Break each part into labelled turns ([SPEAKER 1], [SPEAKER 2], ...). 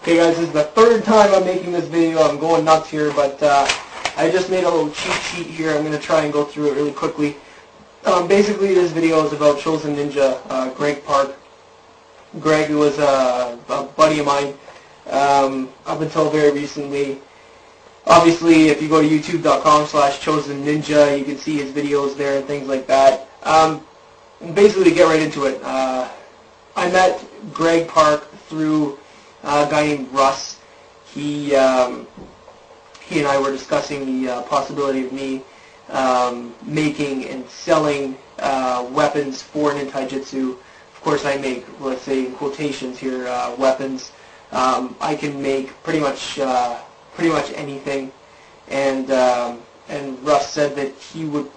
[SPEAKER 1] Okay guys, this is the third time I'm making this video. I'm going nuts here, but I just made a little cheat sheet here. I'm going to try and go through it really quickly. Basically, this video is about Chosen Ninja, Greg Park. Greg was a buddy of mine up until very recently. Obviously, if you go to youtube.com/ChosonNinja, you can see his videos there and things like that. Basically, to get right into it, I met Greg Park through a guy named Russ. He and I were discussing the possibility of me making and selling weapons for ninjaitsu. Of course, I make, let's say in quotations here, weapons. I can make pretty much anything, and Russ said that he would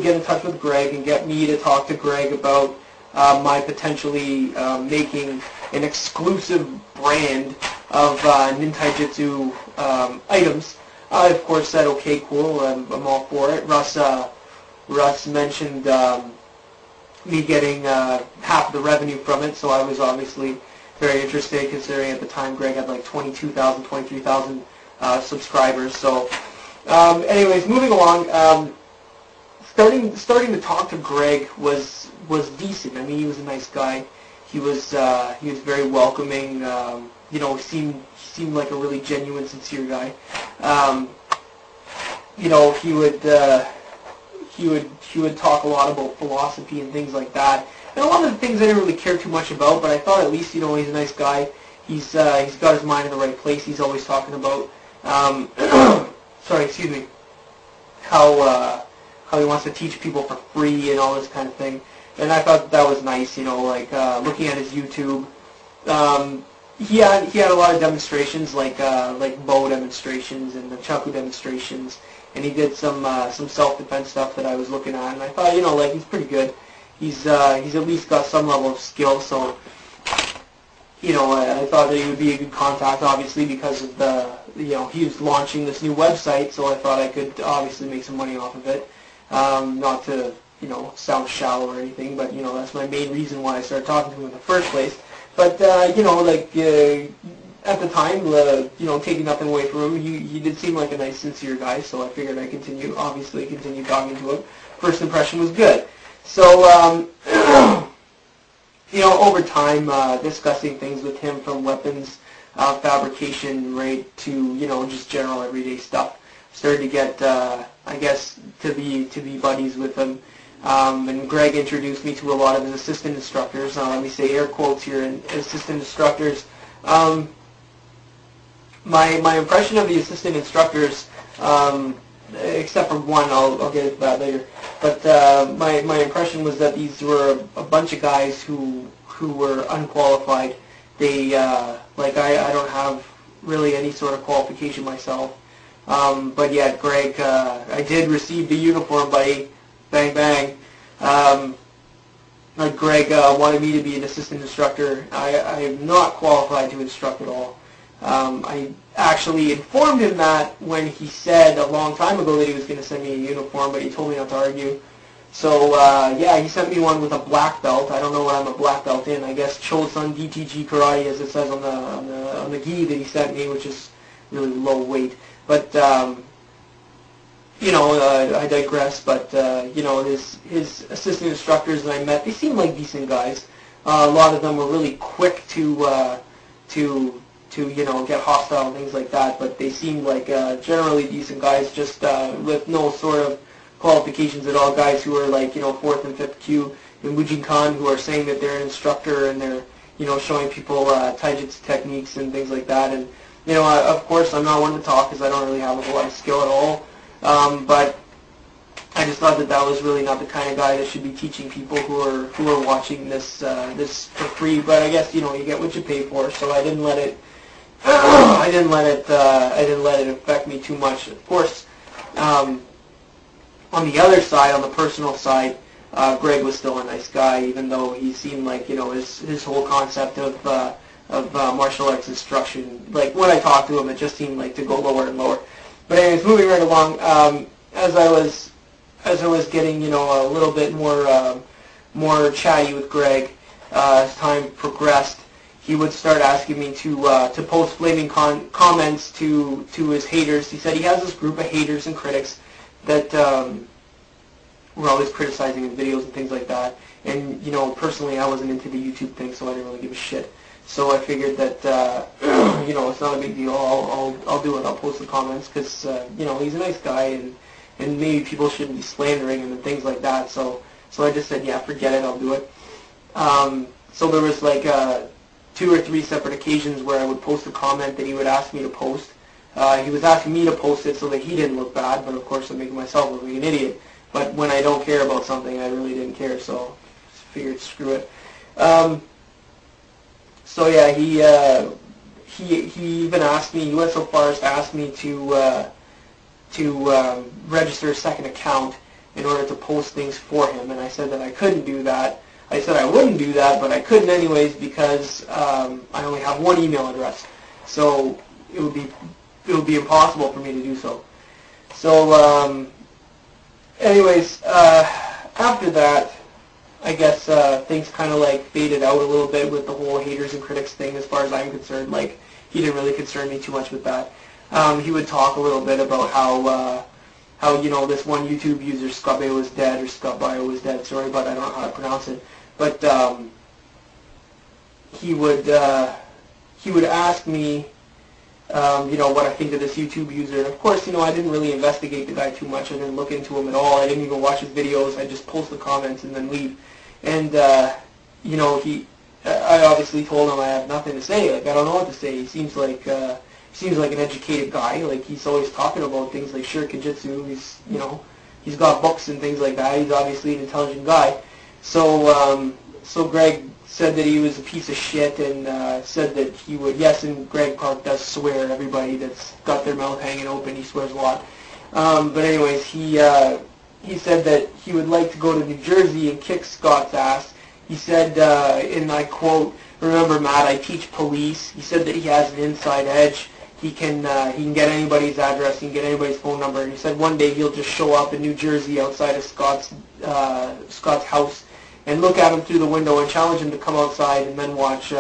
[SPEAKER 1] get in touch with Greg and get me to talk to Greg about my potentially making an exclusive brand of ninjaitsu items. I of course said, okay, cool, I'm all for it. Russ mentioned me getting half the revenue from it, so I was obviously very interested, considering at the time Greg had like 22,000, 23,000 subscribers. So anyways, moving along, starting to talk to Greg was decent. I mean, he was a nice guy. He was very welcoming. You know, he seemed like a really genuine, sincere guy. You know, he would talk a lot about philosophy and things like that. And a lot of the things I didn't really care too much about, but I thought at least, you know, he's a nice guy. He's got his mind in the right place. He's always talking about sorry, excuse me, how he wants to teach people for free and all this kind of thing. And I thought that was nice, you know, like looking at his YouTube. He had a lot of demonstrations, like bow demonstrations and the chaku demonstrations, and he did some self-defense stuff that I was looking at, and I thought, you know, like, he's pretty good. He's at least got some level of skill, so, you know, I thought that he would be a good contact, obviously, because of you know, he was launching this new website, so I thought I could obviously make some money off of it. Not to, you know, sound shallow or anything, but, you know, that's my main reason why I started talking to him in the first place. But, you know, like, at the time, you know, taking nothing away from him, he did seem like a nice, sincere guy, so I figured I'd continue talking to him. First impression was good. So, you know, over time, discussing things with him, from weapons fabrication right to, you know, just general everyday stuff, started to get, I guess, to be buddies with him. And Greg introduced me to a lot of his assistant instructors. Let me say air quotes here, and assistant instructors. My impression of the assistant instructors, except for one, I'll get into that later. But my impression was that these were a bunch of guys who were unqualified. They like I don't have really any sort of qualification myself. But yet Greg, I did receive the uniform, buddy. Bang bang. Like Greg wanted me to be an assistant instructor. I am not qualified to instruct at all. I actually informed him that when he said a long time ago that he was going to send me a uniform, but he told me not to argue. So yeah, he sent me one with a black belt. I don't know what I'm a black belt in. I guess Chosun DTG Karate, as it says on the gi that he sent me, which is really low weight. But you know, I digress. But you know, his assistant instructors that I met, they seemed like decent guys. A lot of them were really quick to you know, get hostile and things like that. But they seemed like generally decent guys, just with no sort of qualifications at all. Guys who are like, you know, 4th and 5th Q in Bujinkan, who are saying that they're an instructor and they're, you know, showing people taijutsu techniques and things like that. And you know, of course, I'm not one to talk because I don't really have a lot of skill at all. But I just thought that was really not the kind of guy that should be teaching people who are watching this for free. But I guess, you know, you get what you pay for. So I didn't let it I didn't let it affect me too much. Of course, on the other side, on the personal side, Greg was still a nice guy, even though he seemed like, you know, his whole concept of martial arts instruction, like when I talked to him, it just seemed like to go lower and lower. But anyways, moving right along, as I was getting, you know, a little bit more chatty with Greg, as time progressed, he would start asking me to post flaming comments to his haters. He said he has this group of haters and critics that were always criticizing his videos and things like that. And, you know, personally, I wasn't into the YouTube thing, so I didn't really give a shit. So I figured that, you know, it's not a big deal. I'll do it. I'll post the comments because, you know, he's a nice guy, and maybe people shouldn't be slandering him and things like that. So I just said, yeah, forget it. I'll do it. So there was like 2 or 3 separate occasions where I would post a comment that he would ask me to post. He was asking me to post it so that he didn't look bad, but of course I'm making myself look like an idiot. But when I don't care about something, I really didn't care, so I figured screw it. So yeah, he even asked me, he went so far as to ask me to register a second account in order to post things for him, and I said that I couldn't do that. I said I wouldn't do that, but I couldn't anyways because I only have one email address, so it would be impossible for me to do so. So anyways, after that, I guess things kind of like faded out a little bit with the whole haters and critics thing. As far as I'm concerned, like he didn't really concern me too much with that. He would talk a little bit about how you know, this one YouTube user Scutbay was dead, or Scutbio was dead. Sorry, but I don't know how to pronounce it. But he would ask me, you know, what I think of this YouTube user. And of course, you know, I didn't really investigate the guy too much. I didn't look into him at all. I didn't even watch his videos. I just post the comments and then leave. And you know, I obviously told him I have nothing to say. Like, I don't know what to say. He seems like an educated guy. Like, he's always talking about things like Shirikijutsu. He's, you know, he's got books and things like that. He's obviously an intelligent guy. So Greg said that he was a piece of shit, and said that he would, yes, and Greg Park does swear. Everybody that's got their mouth hanging open, he swears a lot. But anyways, he said that he would like to go to New Jersey and kick Scott's ass. He said, and I quote, "Remember, Matt, I teach police." He said that he has an inside edge. He can get anybody's address, he can get anybody's phone number. And he said one day he'll just show up in New Jersey outside of Scott's house and look at him through the window and challenge him to come outside, and then watch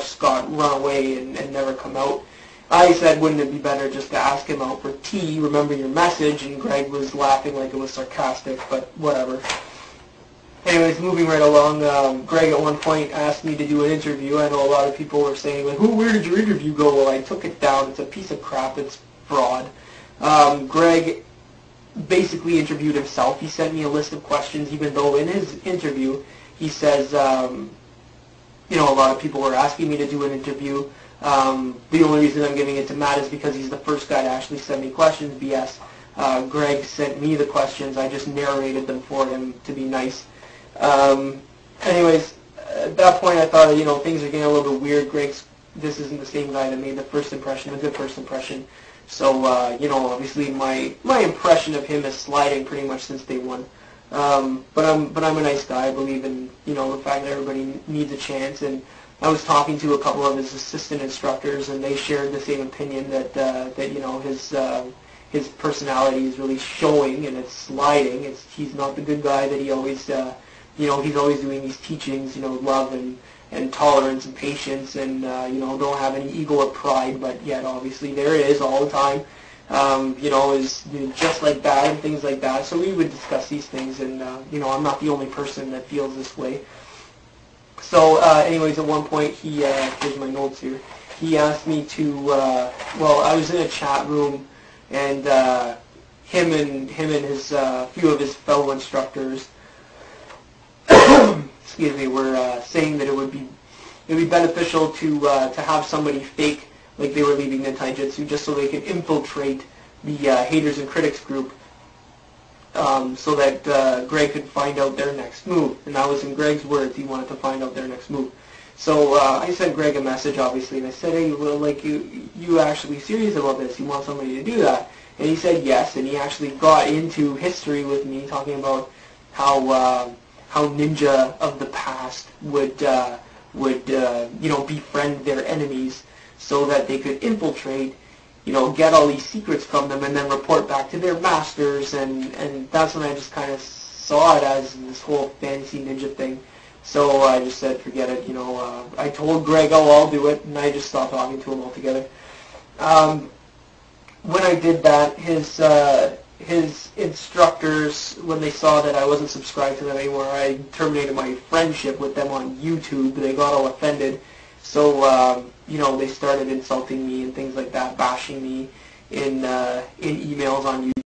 [SPEAKER 1] Scott run away and never come out. I said, wouldn't it be better just to ask him out for tea, remember your message? And Greg was laughing like it was sarcastic, but whatever. Anyways, moving right along, Greg at one point asked me to do an interview. I know a lot of people were saying, like, where did your interview go? Well, I took it down. It's a piece of crap. It's fraud. Greg basically interviewed himself. He sent me a list of questions, even though in his interview he says, you know, a lot of people were asking me to do an interview. The only reason I'm giving it to Matt is because he's the first guy to actually send me questions. BS. Greg sent me the questions. I just narrated them for him to be nice. Anyways, at that point I thought, you know, things are getting a little bit weird. This isn't the same guy that made the first impression, a good first impression. So, you know, obviously my impression of him is sliding pretty much since day one. But I'm a nice guy. I believe in, you know, the fact that everybody needs a chance. And I was talking to a couple of his assistant instructors, and they shared the same opinion that you know, his personality is really showing, and it's sliding. He's not the good guy that he always, you know, he's always doing these teachings, you know, love and tolerance and patience, and you know, don't have any ego or pride, but yet obviously there is all the time. You know, is just like that and things like that. So we would discuss these things, and you know, I'm not the only person that feels this way. So anyways, at one point here's my notes here. He asked me to, well, I was in a chat room, and him and his few of his fellow instructors, excuse me, were saying that it would be beneficial to have somebody fake like they were leaving the taijutsu, just so they could infiltrate the haters and critics group, so that Greg could find out their next move. And that was in Greg's words. He wanted to find out their next move. So I sent Greg a message, obviously, and I said, hey, well, like, you actually serious about this? You want somebody to do that? And he said yes, and he actually got into history with me, talking about how ninja of the past would you know, befriend their enemies so that they could infiltrate, you know, get all these secrets from them and then report back to their masters, and that's when I just kind of saw it as this whole fantasy ninja thing. So I just said, forget it. I told Greg, oh, I'll do it, and I just stopped talking to him altogether. When I did that, his instructors, when they saw that I wasn't subscribed to them anymore, I terminated my friendship with them on YouTube. They got all offended. So, they started insulting me and things like that, bashing me in emails on YouTube.